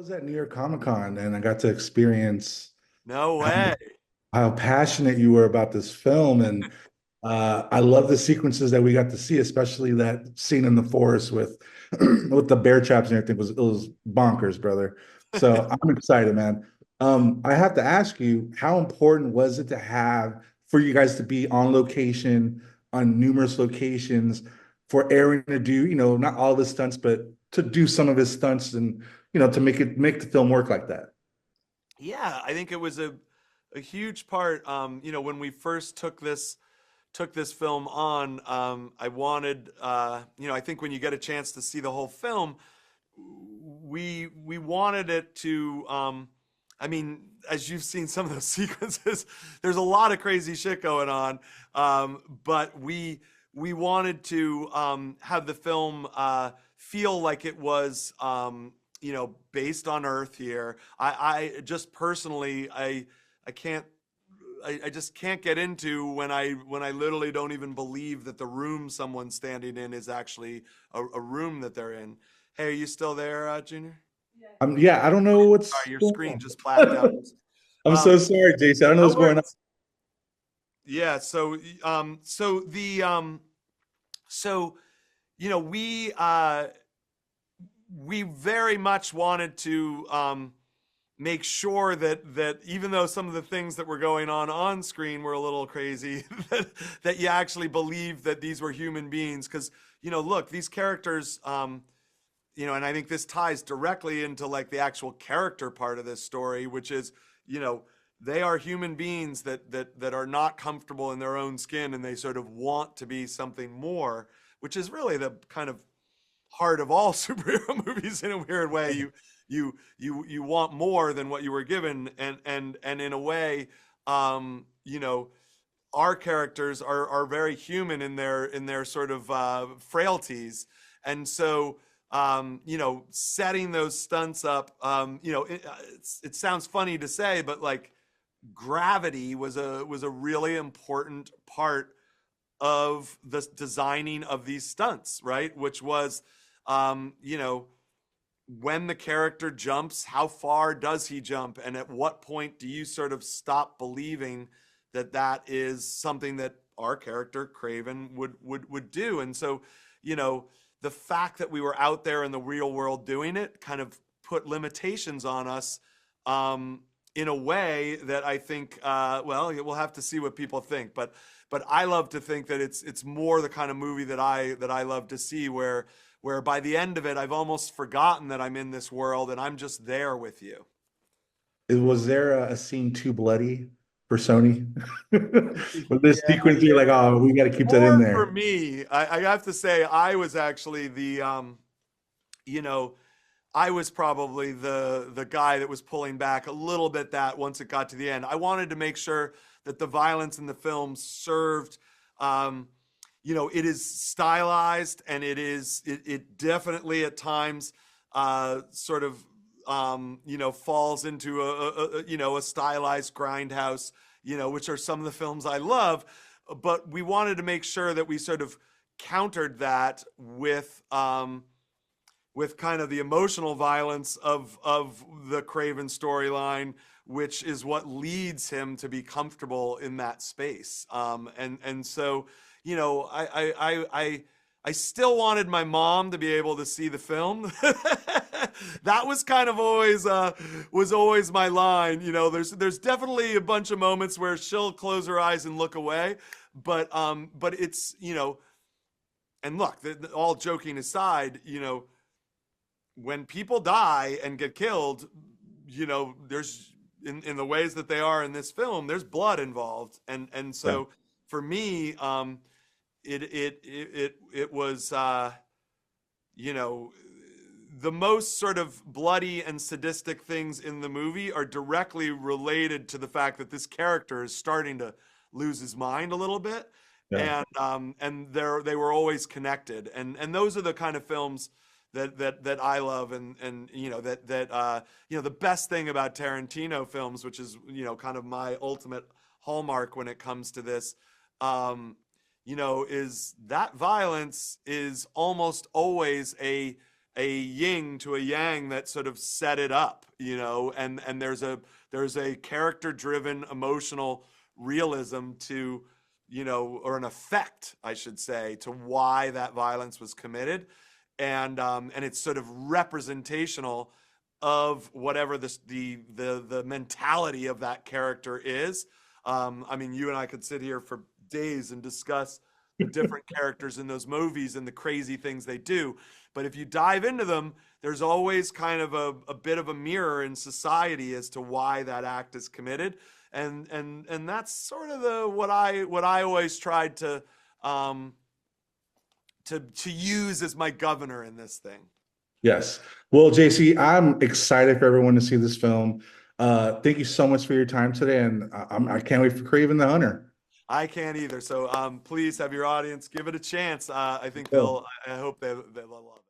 was at New York Comic Con and I got to experience No how, way. how passionate you were about this film. And I love the sequences that we got to see, especially that scene in the forest with with the bear traps and everything. It was bonkers, brother. So I'm excited, man. I have to ask you, how important was it to have for you guys to be on location, on numerous locations, for Aaron to do, not all the stunts, but to do some of his stunts and to make the film work like that? Yeah, I think it was a huge part. When we first took this film on, I wanted, I think when you get a chance to see the whole film, we wanted it to. I mean, as you've seen some of those sequences, there's a lot of crazy shit going on. But we wanted to have the film feel like it was, based on Earth here. I just personally, I can't. I just can't get into when I literally don't even believe that the room someone's standing in is actually a room that they're in. Hey, are you still there, Junior? Yeah, I don't know what's Sorry, your going screen on. just blacked out. I'm Um, so sorry, Jason. I don't know no what's going on. worries. Yeah. So we very much wanted to make sure that even though some of the things that were going on screen were a little crazy, that you actually believe that these were human beings. Because look, these characters, and I think this ties directly into like the actual character part of this story, which is, you know, they are human beings that are not comfortable in their own skin, and they sort of want to be something more, which is really the kind of heart of all superhero movies in a weird way. You want more than what you were given, and in a way, our characters are very human in their sort of frailties, and so setting those stunts up, it sounds funny to say, but like gravity was a really important part of the designing of these stunts, right? Which was, when the character jumps, how far does he jump, and at what point do you sort of stop believing that that is something that our character Kraven would do? And so, the fact that we were out there in the real world doing it kind of put limitations on us. In a way that I think, well, we'll have to see what people think, but I love to think that it's more the kind of movie that I love to see, where by the end of it, I've almost forgotten that I'm in this world and I'm just there with you. Was there a scene too bloody for Sony? With this Yeah, sequence, you're like, oh, we got to keep that in more for there. me. I have to say, I was actually you know, I was probably the guy that was pulling back a little bit that once it got to the end. I wanted to make sure that the violence in the film served, it is stylized, and it definitely at times sort of falls into a stylized grindhouse, which are some of the films I love. But we wanted to make sure that we sort of countered that with kind of the emotional violence of the Kraven storyline, which is what leads him to be comfortable in that space. And so, I still wanted my mom to be able to see the film. That was kind of always was always my line. There's definitely a bunch of moments where she'll close her eyes and look away, but it's, and look, all joking aside, when people die and get killed, there's in the ways that they are in this film, there's blood involved, and Yeah. so for me, it was, you know, the most sort of bloody and sadistic things in the movie are directly related to the fact that this character is starting to lose his mind a little bit, Yeah. and they were always connected, and those are the kind of films that I love, and the best thing about Tarantino films, which is kind of my ultimate hallmark when it comes to this, is that violence is almost always a a yin to a yang that sort of set it up, you know, and there's a character driven emotional realism to, you know, or an effect, I should say, to why that violence was committed, and it's sort of representational of whatever the mentality of that character is. I mean, you and I could sit here for days and discuss the different characters in those movies and the crazy things they do. But if you dive into them, there's always kind of a bit of a mirror in society as to why that act is committed. And that's sort of what I always tried to use as my governor in this thing. Yes. Well, JC, I'm excited for everyone to see this film. Thank you so much for your time today, and I can't wait for Kraven the Hunter. I can't either. So please have your audience give it a chance. I think Cool. I hope they'll love it.